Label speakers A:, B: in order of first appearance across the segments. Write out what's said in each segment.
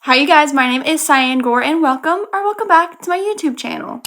A: Hi you guys, my name is Cyan and welcome back to my YouTube channel.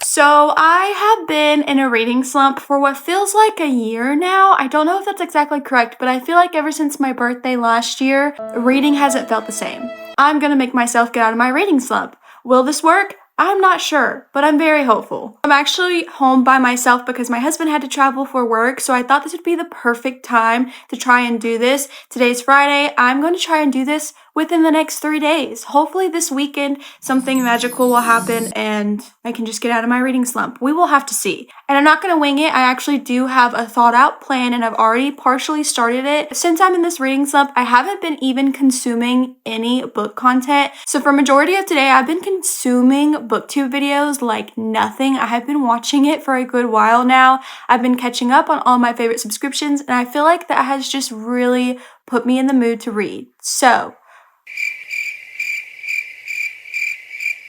A: So I have been in a reading slump for what feels like a year now. I don't know if that's exactly correct, but I feel like ever since my birthday last year, reading hasn't felt the same. I'm gonna make myself get out of my reading slump. Will this work? I'm not sure, but I'm very hopeful. I'm actually home by myself because my husband had to travel for work, so I thought this would be the perfect time to try and do this. Today's Friday. I'm going to try and do this within the next 3 days. Hopefully this weekend something magical will happen and I can just get out of my reading slump. We will have to see. And I'm not going to wing it. I actually do have a thought out plan and I've already partially started it. Since I'm in this reading slump, I haven't been even consuming any book content. So for majority of today, I've been consuming BookTube videos like nothing. I have been watching it for a good while now. I've been catching up on all my favorite subscriptions and I feel like that has just really put me in the mood to read. So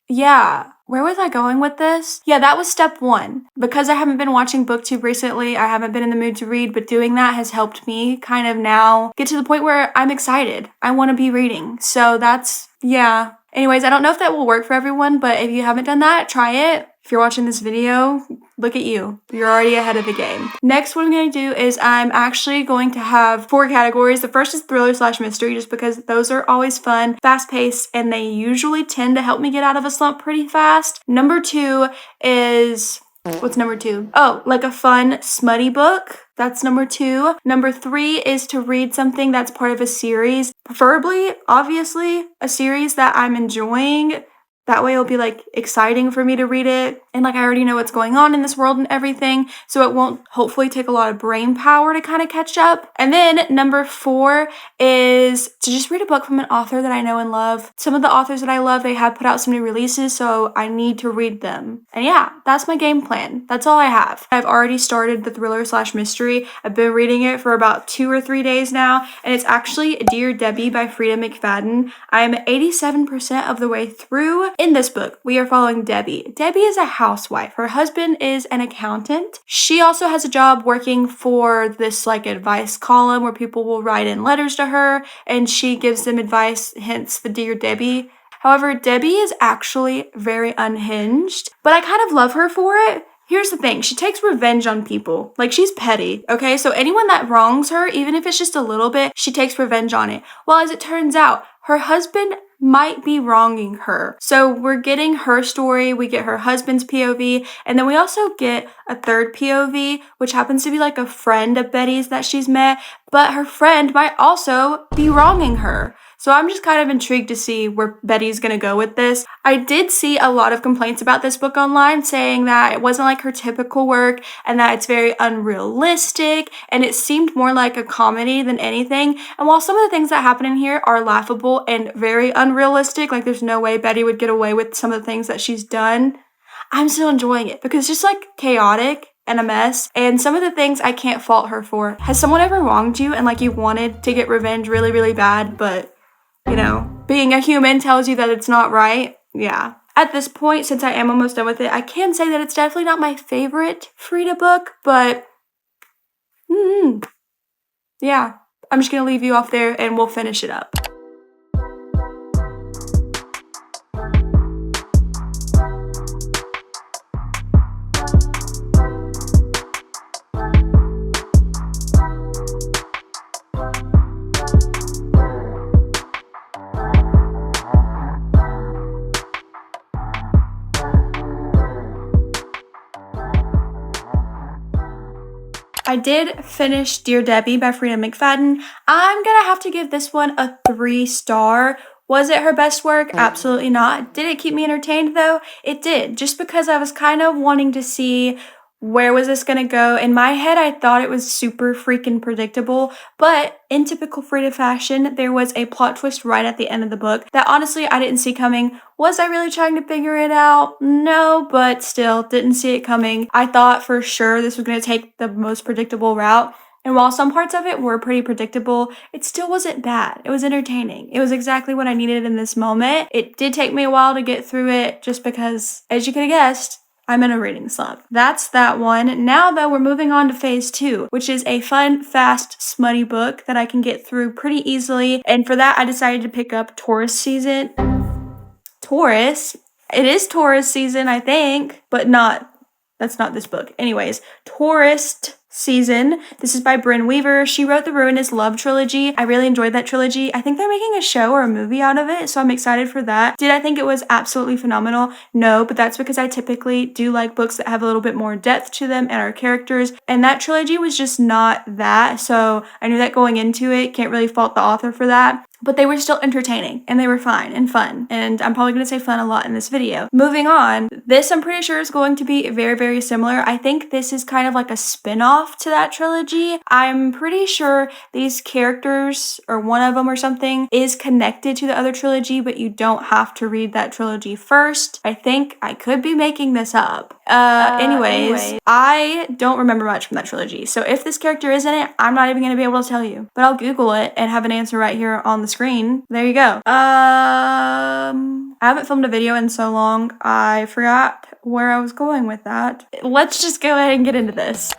A: yeah, where was I going with this? Yeah, that was step one. Because I haven't been watching BookTube recently, I haven't been in the mood to read, but doing that has helped me kind of now get to the point where I'm excited. I want to be reading. So yeah. Anyways, I don't know if that will work for everyone, but if you haven't done that, try it. If you're watching this video, look at you. You're already ahead of the game. Next, what I'm going to do is I'm actually going to have 4 categories. The first is thriller/mystery, just because those are always fun, fast-paced, and they usually tend to help me get out of a slump pretty fast. Number 2 is... what's number 2? Oh, like a fun, smutty book. That's number 2. Number 3 is to read something that's part of a series. Preferably, obviously, a series that I'm enjoying. That way it'll be like exciting for me to read it. And like I already know what's going on in this world and everything. So it won't hopefully take a lot of brain power to kind of catch up. And then number 4 is to just read a book from an author that I know and love. Some of the authors that I love, they have put out some new releases, so I need to read them. And yeah, that's my game plan. That's all I have. I've already started the thriller/mystery. I've been reading it for about 2 or 3 days now. And it's actually Dear Debbie by Frida McFadden. I'm 87% of the way through. In this book, we are following Debbie. Debbie is a housewife. Her husband is an accountant. She also has a job working for this like advice column where people will write in letters to her and she gives them advice, hence the Dear Debbie. However, Debbie is actually very unhinged, but I kind of love her for it. Here's the thing, she takes revenge on people. Like, she's petty, okay? So anyone that wrongs her, even if it's just a little bit, she takes revenge on it. Well, as it turns out, her husband might be wronging her. So we're getting her story, we get her husband's POV, and then we also get a third POV, which happens to be like a friend of Betty's that she's met, but her friend might also be wronging her. So I'm just kind of intrigued to see where Betty's gonna go with this. I did see a lot of complaints about this book online saying that it wasn't like her typical work and that it's very unrealistic and it seemed more like a comedy than anything. And while some of the things that happen in here are laughable and very unrealistic, like there's no way Betty would get away with some of the things that she's done, I'm still enjoying it because it's just like chaotic and a mess, and some of the things I can't fault her for. Has someone ever wronged you and like you wanted to get revenge really, really bad, but you know, being a human tells you that it's not right? Yeah. At this point, since I am almost done with it, I can say that it's definitely not my favorite Frida book, but yeah, I'm just gonna leave you off there and we'll finish it up. I did finish Dear Debbie by Frida McFadden. I'm gonna have to give this one a 3-star. Was it her best work? Absolutely not. Did it keep me entertained though? It did, just because I was kind of wanting to see where was this gonna go. In my head, I thought it was super freaking predictable, but in typical Frida fashion, there was a plot twist right at the end of the book that honestly I didn't see coming. Was I really trying to figure it out? No, but still didn't see it coming. I thought for sure this was gonna take the most predictable route. And while some parts of it were pretty predictable, it still wasn't bad. It was entertaining. It was exactly what I needed in this moment. It did take me a while to get through it just because, as you could have guessed, I'm in a reading slump. That's that one. Now, though, we're moving on to phase 2, which is a fun, fast, smutty book that I can get through pretty easily. And for that, I decided to pick up Taurus season. Taurus? It is Taurus season, I think, but that's not this book. Anyways, Taurus season. This is by Brynne Weaver. She wrote the Ruinous Love trilogy. I really enjoyed that trilogy. I think they're making a show or a movie out of it, so I'm excited for that. Did I think it was absolutely phenomenal? No, but that's because I typically do like books that have a little bit more depth to them and our characters, and that trilogy was just not that, so I knew that going into it. Can't really fault the author for that. But they were still entertaining, and they were fine and fun, and I'm probably going to say fun a lot in this video. Moving on, this I'm pretty sure is going to be very, very similar. I think this is kind of like a spin-off to that trilogy. I'm pretty sure these characters, or one of them or something, is connected to the other trilogy, but you don't have to read that trilogy first. I think I could be making this up. Anyways, I don't remember much from that trilogy, so if this character is in it, I'm not even going to be able to tell you, but I'll Google it and have an answer right here on the screen. There you go. I haven't filmed a video in so long, I forgot where I was going with that. Let's just go ahead and get into this.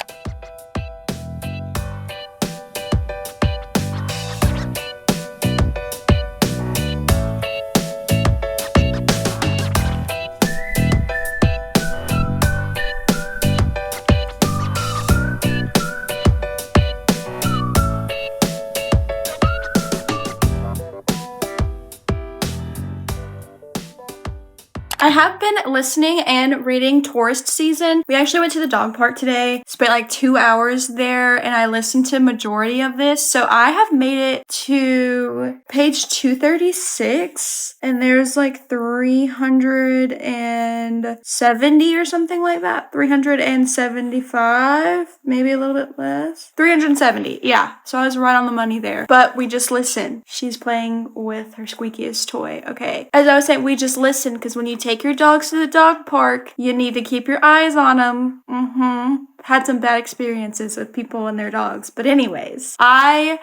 A: I have been listening and reading Tourist season. We actually went to the dog park today, spent like 2 hours there, and I listened to majority of this. So I have made it to page 236, and there's like 370 or something like that. 375, maybe a little bit less. 370, yeah. So I was right on the money there. But we just listened. She's playing with her squeakiest toy. Okay. As I was saying, we just listened because when you take your dogs to the dog park, you need to keep your eyes on them. Had some bad experiences with people and their dogs. But anyways, I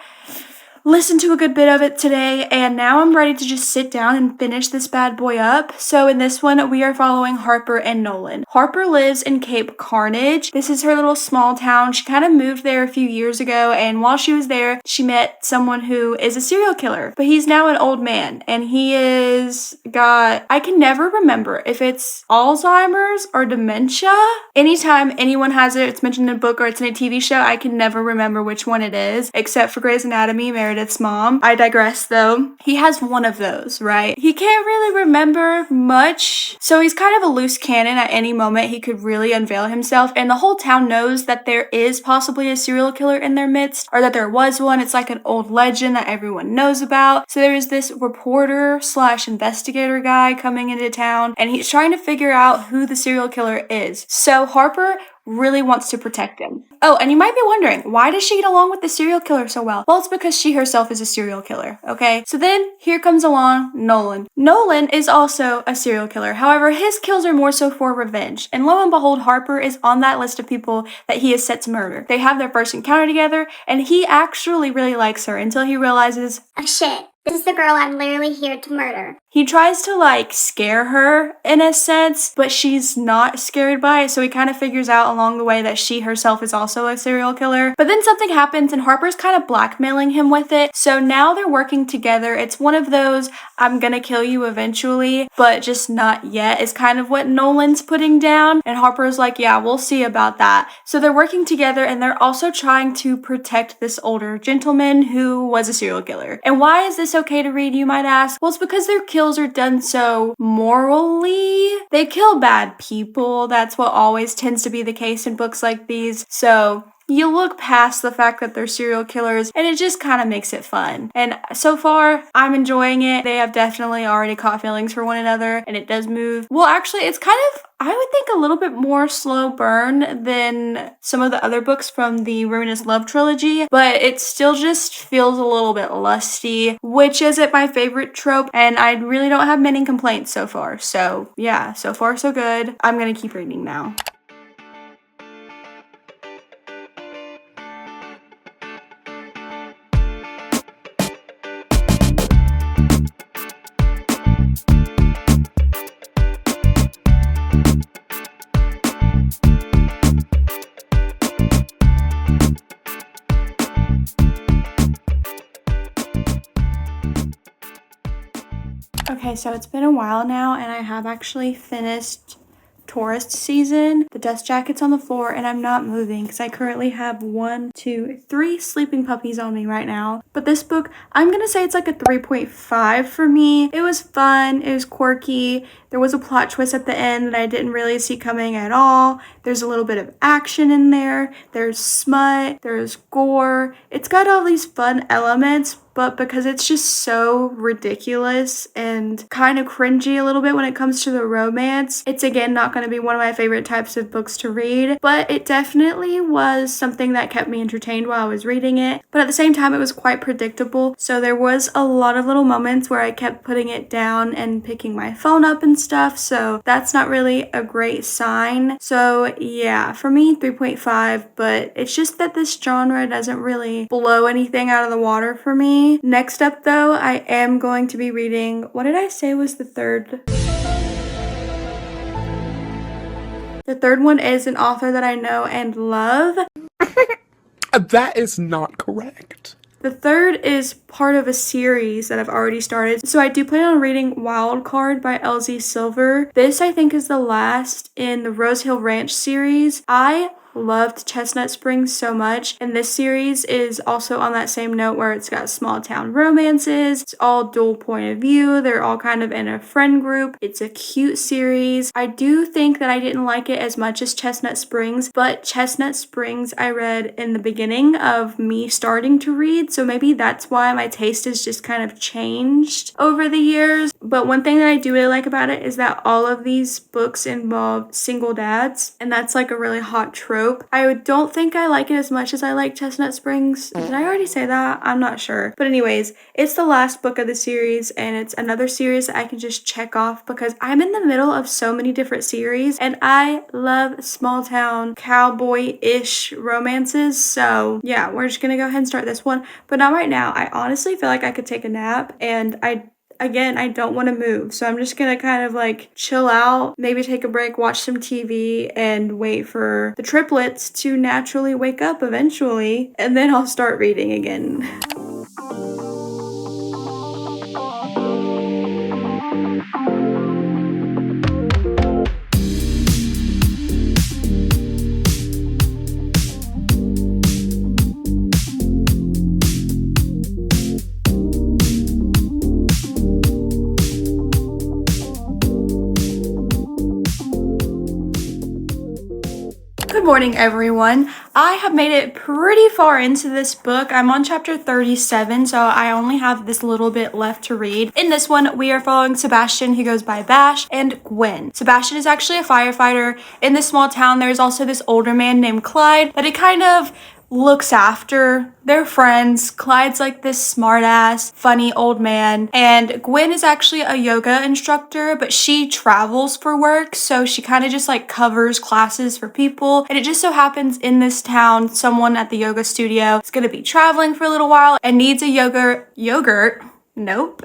A: listened to a good bit of it today, and now I'm ready to just sit down and finish this bad boy up. So in this one, we are following Harper and Nolan. Harper lives in Cape Carnage. This is her little small town. She kind of moved there a few years ago, and while she was there, she met someone who is a serial killer, but he's now an old man, and he is I can never remember if it's Alzheimer's or dementia. Anytime anyone has it, it's mentioned in a book or it's in a TV show, I can never remember which one it is, except for Grey's Anatomy, Meredith's mom. I digress though. He has one of those, right? He can't really remember much, so he's kind of a loose cannon. At any moment, he could really unveil himself, and the whole town knows that there is possibly a serial killer in their midst, or that there was one. It's like an old legend that everyone knows about. So there is this reporter slash investigator guy coming into town, and he's trying to figure out who the serial killer is. So Harper really wants to protect him. Oh, and you might be wondering, why does she get along with the serial killer so well? Well, it's because she herself is a serial killer, okay? So then here comes along Nolan. Nolan is also a serial killer. However, his kills are more so for revenge. And lo and behold, Harper is on that list of people that he is set to murder. They have their first encounter together, and he actually really likes her until he realizes,
B: oh shit, this is the girl I'm literally here to murder.
A: He tries to scare her in a sense, but she's not scared by it, so he kind of figures out along the way that she herself is also a serial killer. But then something happens and Harper's kind of blackmailing him with it, so now they're working together. It's one of those, I'm gonna kill you eventually, but just not yet, is kind of what Nolan's putting down, and Harper's like, yeah, we'll see about that. So they're working together, and they're also trying to protect this older gentleman who was a serial killer. And why is this okay to read, you might ask? Well, it's because their kills are done so morally. They kill bad people. That's what always tends to be the case in books like these. So you look past the fact that they're serial killers, and it just kind of makes it fun. And so far, I'm enjoying it. They have definitely already caught feelings for one another, and it does move. Well, actually, it's kind of, I would think, a little bit more slow burn than some of the other books from the Ruinous Love trilogy, but it still just feels a little bit lusty, which isn't my favorite trope, and I really don't have many complaints so far. So yeah, so far so good. I'm gonna keep reading now. Okay, so it's been a while now and I have actually finished tourist season. The dust jacket's on the floor and I'm not moving because I currently have 3 sleeping puppies on me right now. But this book, I'm gonna say it's like a 3.5 for me. It was fun, it was quirky. There was a plot twist at the end that I didn't really see coming at all. There's a little bit of action in there. There's smut, there's gore. It's got all these fun elements, but because it's just so ridiculous and kind of cringy a little bit when it comes to the romance, it's again not going to be one of my favorite types of books to read, but it definitely was something that kept me entertained while I was reading it. But at the same time, it was quite predictable, so there was a lot of little moments where I kept putting it down and picking my phone up and stuff, so that's not really a great sign. So yeah, for me, 3.5, but it's just that this genre doesn't really blow anything out of the water for me. Next up though, I am going to be reading, what did I say was the third? The third one is an author that I know and love.
C: That is not correct.
A: The third is part of a series that I've already started. So I do plan on reading Wild Card by LZ Silver. This I think is the last in the Rose Hill Ranch series. I loved Chestnut Springs so much, and this series is also on that same note where it's got small town romances. It's all dual point of view. They're all kind of in a friend group. It's a cute series. I do think that I didn't like it as much as Chestnut Springs, but Chestnut Springs I read in the beginning of me starting to read, so maybe that's why my taste has just kind of changed over the years. But one thing that I do really like about it is that all of these books involve single dads, and that's like a really hot trope. I don't think I like it as much as I like Chestnut Springs. Did I already say that? I'm not sure. But anyways, it's the last book of the series, and it's another series that I can just check off because I'm in the middle of so many different series, and I love small town cowboy-ish romances. So yeah, we're just gonna go ahead and start this one, but not right now. I honestly feel like I could take a nap, and I don't want to move, so I'm just gonna kind of like chill out, maybe take a break, watch some TV, and wait for the triplets to naturally wake up eventually, and then I'll start reading again. Good morning, everyone. I have made it pretty far into this book. I'm on chapter 37, so I only have this little bit left to read. In this one, we are following Sebastian, who goes by Bash, and Gwen. Sebastian is actually a firefighter. In this small town, there's also this older man named Clyde that he kind of looks after. They're friends. Clyde's like this smart-ass, funny old man, and Gwen is actually a yoga instructor, but she travels for work, so she kind of just like covers classes for people, and it just so happens in this town, someone at the yoga studio is gonna be traveling for a little while and needs a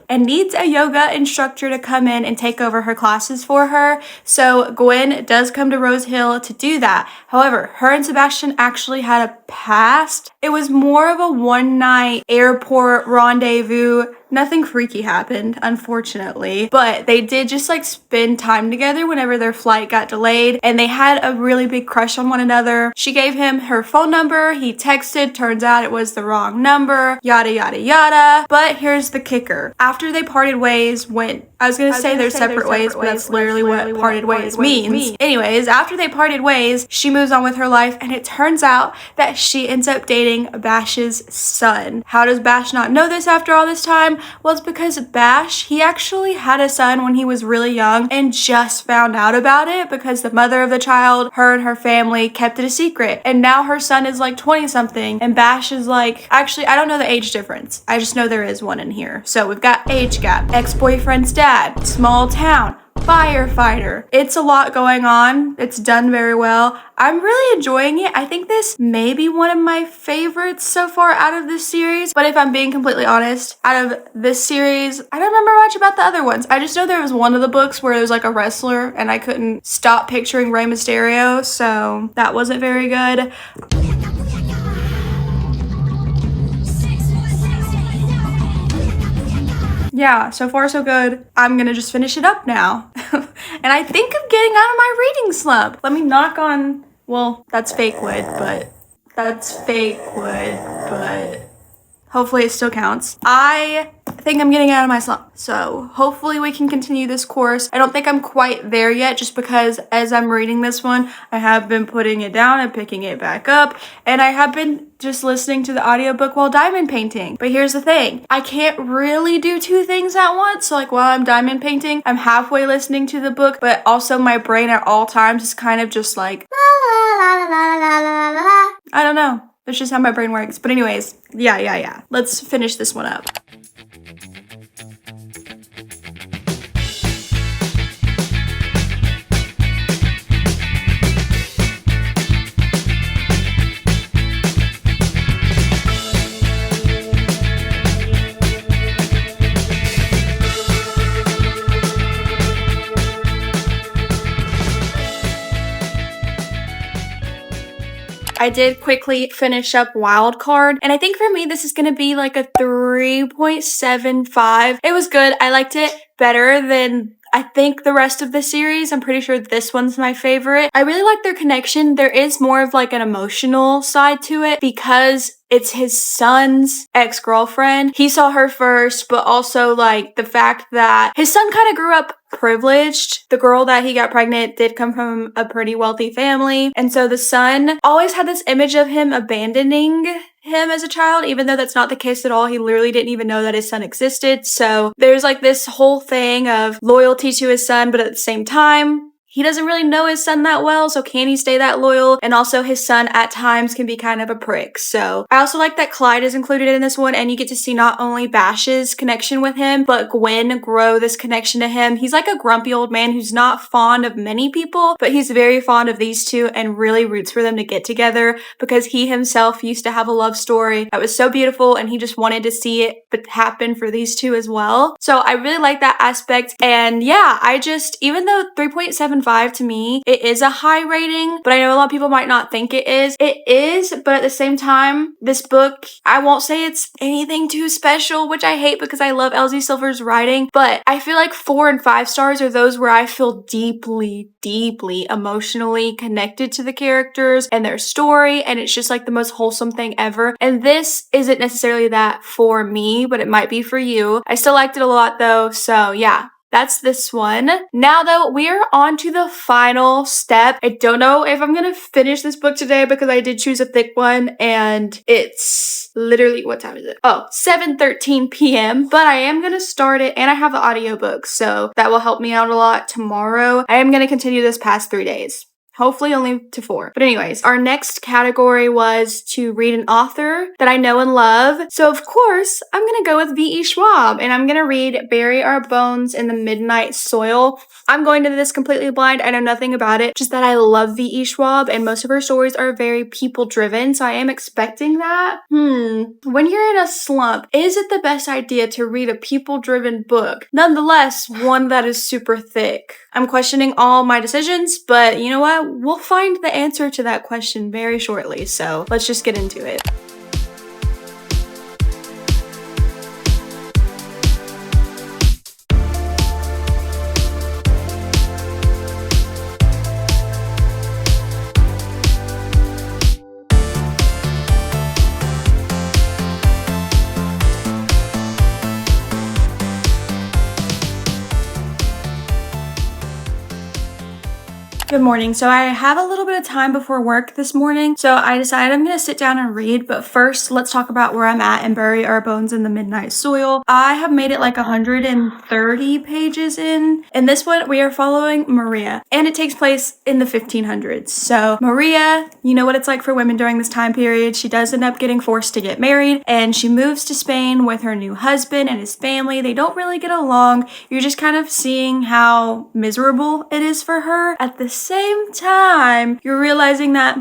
A: needs a yoga instructor to come in and take over her classes for her. So Gwen does come to Rose Hill to do that. However, her and Sebastian actually had a past. It was more of a one-night airport rendezvous. Nothing freaky happened, unfortunately, but they did just like spend time together whenever their flight got delayed, and they had a really big crush on one another. She gave him her phone number, he texted, turns out it was the wrong number, yada yada yada. But here's the kicker. After they parted ways, I was gonna say they're separate ways, but that's literally what parted ways means. Anyways, after they parted ways, she moves on with her life, and it turns out that she ends up dating Bash's son. How does Bash not know this after all this time? Well, it's because Bash, he actually had a son when he was really young and just found out about it because the mother of the child, her and her family, kept it a secret. And now her son is like 20 something and Bash is like, actually, I don't know the age difference. I just know there is one in here. So we've got age gap, ex-boyfriend's dad, small town, firefighter. It's a lot going on. It's done very well. I'm really enjoying it. I think this may be one of my favorites so far out of this series. But if I'm being completely honest, out of this series, I don't remember much about the other ones. I just know there was one of the books where there was like a wrestler and I couldn't stop picturing Rey Mysterio. So that wasn't very good. yeah, so far so good. I'm gonna just finish it up now. And I think I'm getting out of my reading slump. Let me knock on, well, that's fake wood, but hopefully it still counts. I think I'm getting out of my slump. So hopefully we can continue this course. I don't think I'm quite there yet just because as I'm reading this one, I have been putting it down and picking it back up. And I have been just listening to the audiobook while diamond painting. But here's the thing. I can't really do two things at once. So like while I'm diamond painting, I'm halfway listening to the book, but also my brain at all times is kind of just like, I don't know. That's just how my brain works. But anyways, yeah. Let's finish this one up. I did quickly finish up Wildcard, and I think for me this is gonna be like a 3.75. It was good. I liked it better than I think the rest of the series. I'm pretty sure this one's my favorite. I really like their connection. There is more of like an emotional side to it because it's his son's ex-girlfriend. He saw her first, but also like the fact that his son kind of grew up privileged. The girl that he got pregnant did come from a pretty wealthy family. And so the son always had this image of him abandoning him as a child, even though that's not the case at all. He literally didn't even know that his son existed. So there's like this whole thing of loyalty to his son, but at the same time, he doesn't really know his son that well, so can he stay that loyal? And also his son at times can be kind of a prick. So I also like that Clyde is included in this one, and you get to see not only Bash's connection with him, but Gwen grow this connection to him. He's like a grumpy old man who's not fond of many people, but he's very fond of these two and really roots for them to get together because he himself used to have a love story that was so beautiful and he just wanted to see it happen for these two as well. So I really like that aspect. And yeah, even though 3.75 to me, it is a high rating, but I know a lot of people might not think it is. It is, but at the same time, this book, I won't say it's anything too special, which I hate because I love Elsie Silver's writing, but I feel like 4 and 5 stars are those where I feel deeply emotionally connected to the characters and their story, and it's just like the most wholesome thing ever. And this isn't necessarily that for me, but it might be for you. I still liked it a lot though, so yeah. That's this one. Now though, we are on to the final step. I don't know if I'm gonna finish this book today because I did choose a thick one and it's literally, what time is it? Oh, 7:13 p.m. But I am gonna start it and I have the audiobook, so that will help me out a lot tomorrow. I am gonna continue this past 3 days. Hopefully only to 4. But anyways, our next category was to read an author that I know and love. So of course, I'm gonna go with V.E. Schwab and I'm gonna read Bury Our Bones in the Midnight Soil. I'm going to this completely blind. I know nothing about it, just that I love V.E. Schwab and most of her stories are very people driven. So I am expecting that. When you're in a slump, is it the best idea to read a people driven book? Nonetheless, one that is super thick. I'm questioning all my decisions, but you know what? We'll find the answer to that question very shortly, so let's just get into it. Good morning. So I have a little bit of time before work this morning, so I decided I'm going to sit down and read, but first let's talk about where I'm at and Bury Our Bones in the Midnight Soil. I have made it like 130 pages in. In this one, we are following Maria, and it takes place in the 1500s. So Maria, you know what it's like for women during this time period. She does end up getting forced to get married, and she moves to Spain with her new husband and his family. They don't really get along. You're just kind of seeing how miserable it is for her. At the same time, you're realizing that,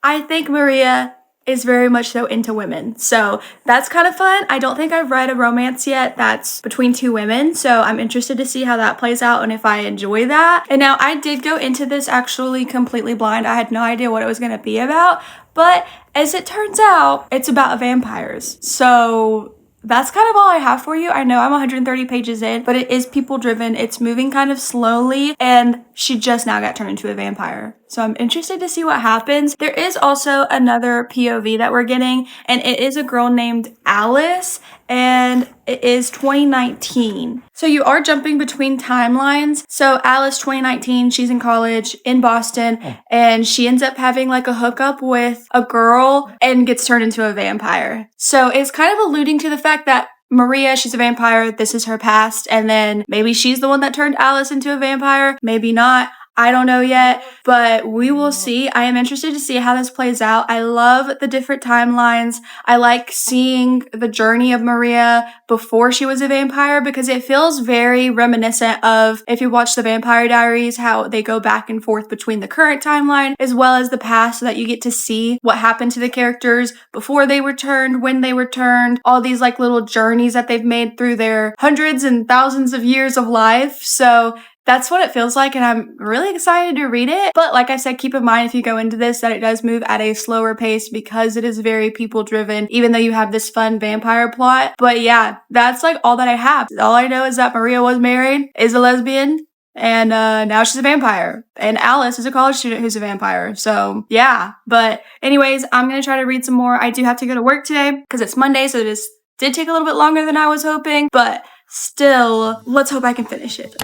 A: I think Maria is very much so into women. So that's kind of fun. I don't think I've read a romance yet that's between two women, so I'm interested to see how that plays out and if I enjoy that. And now I did go into this actually completely blind. I had no idea what it was going to be about, but as it turns out, it's about vampires. So that's kind of all I have for you. I know I'm 130 pages in, but it is people driven. It's moving kind of slowly, and she just now got turned into a vampire. So I'm interested to see what happens. There is also another POV that we're getting, and it is a girl named Alice, and it is 2019. So you are jumping between timelines. So Alice 2019, she's in college in Boston, and she ends up having like a hookup with a girl and gets turned into a vampire. So it's kind of alluding to the fact that Maria, she's a vampire, this is her past, and then maybe she's the one that turned Alice into a vampire, maybe not. I don't know yet, but we will see. I am interested to see how this plays out. I love the different timelines. I like seeing the journey of Maria before she was a vampire because it feels very reminiscent of, if you watch the Vampire Diaries, how they go back and forth between the current timeline as well as the past, so that you get to see what happened to the characters before they were turned, when they were turned, all these like little journeys that they've made through their hundreds and thousands of years of life. So that's what it feels like, and I'm really excited to read it. But like I said, keep in mind if you go into this that it does move at a slower pace because it is very people driven, even though you have this fun vampire plot. But yeah, that's like all that I have. All I know is that Maria was married, is a lesbian, and now she's a vampire. And Alice is a college student who's a vampire. So yeah, but anyways, I'm gonna try to read some more. I do have to go to work today because it's Monday, so this did take a little bit longer than I was hoping, but still, let's hope I can finish it.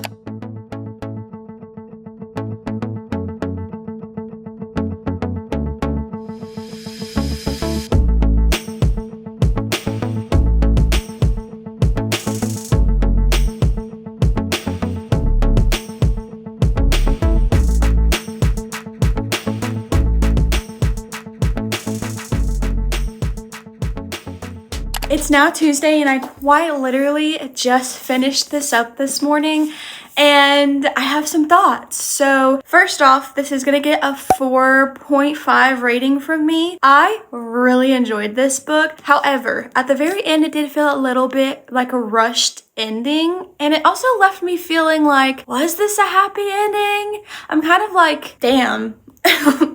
A: It's now Tuesday, and I quite literally just finished this up this morning, and I have some thoughts. So first off, this is gonna get a 4.5 rating from me. I really enjoyed this book. However, at the very end, it did feel a little bit like a rushed ending, and it also left me feeling like, was this a happy ending? I'm kind of like, damn.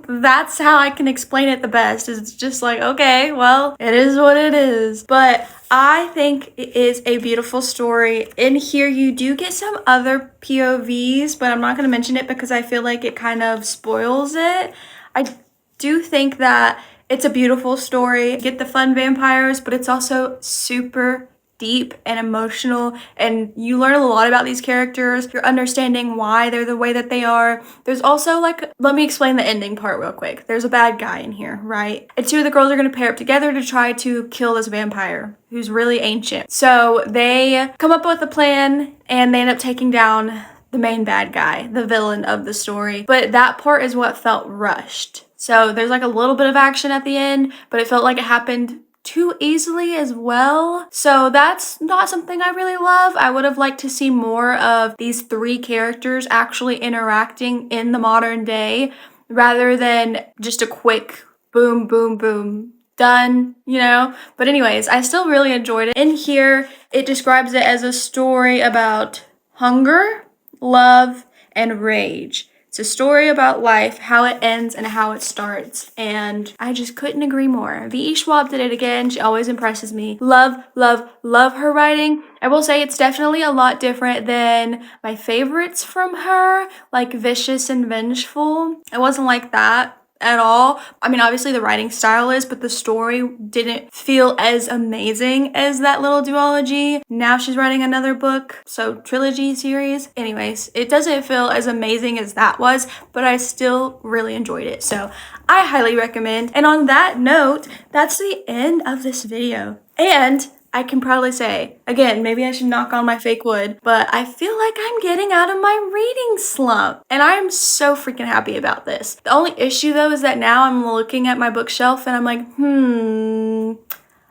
A: That's how I can explain it the best. It's just like, okay, well, it is what it is. But I think it is a beautiful story. In here, you do get some other POVs, but I'm not going to mention it because I feel like it kind of spoils it. I do think that it's a beautiful story. You get the fun vampires, but it's also super deep and emotional, and you learn a lot about these characters. You're understanding why they're the way that they are. There's also like, let me explain the ending part real quick. There's a bad guy in here, right? And two of the girls are going to pair up together to try to kill this vampire who's really ancient. So they come up with a plan and they end up taking down the main bad guy, the villain of the story. But that part is what felt rushed. So there's like a little bit of action at the end, but it felt like it happened too easily as well. So that's not something I really love. I would have liked to see more of these three characters actually interacting in the modern day rather than just a quick boom, boom, boom, done, you know? But anyways, I still really enjoyed it. In here, it describes it as a story about hunger, love, and rage. It's a story about life, how it ends and how it starts, and I just couldn't agree more. V.E. Schwab did it again. She always impresses me. Love, love, love her writing. I will say it's definitely a lot different than my favorites from her, like Vicious and Vengeful. It wasn't like that at all. I mean, obviously the writing style is, but the story didn't feel as amazing as that little duology. Now she's writing another book, so trilogy series. Anyways, it doesn't feel as amazing as that was, but I still really enjoyed it. So I highly recommend. And on that note, that's the end of this video. And I can proudly say, again, maybe I should knock on my fake wood, but I feel like I'm getting out of my reading slump. And I'm so freaking happy about this. The only issue though is that now I'm looking at my bookshelf and I'm like,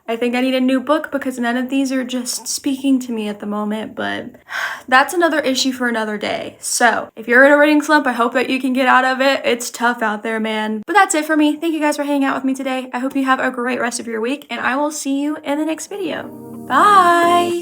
A: I think I need a new book because none of these are just speaking to me at the moment, but that's another issue for another day. So if you're in a reading slump, I hope that you can get out of it. It's tough out there, man. But that's it for me. Thank you guys for hanging out with me today. I hope you have a great rest of your week, and I will see you in the next video. Bye!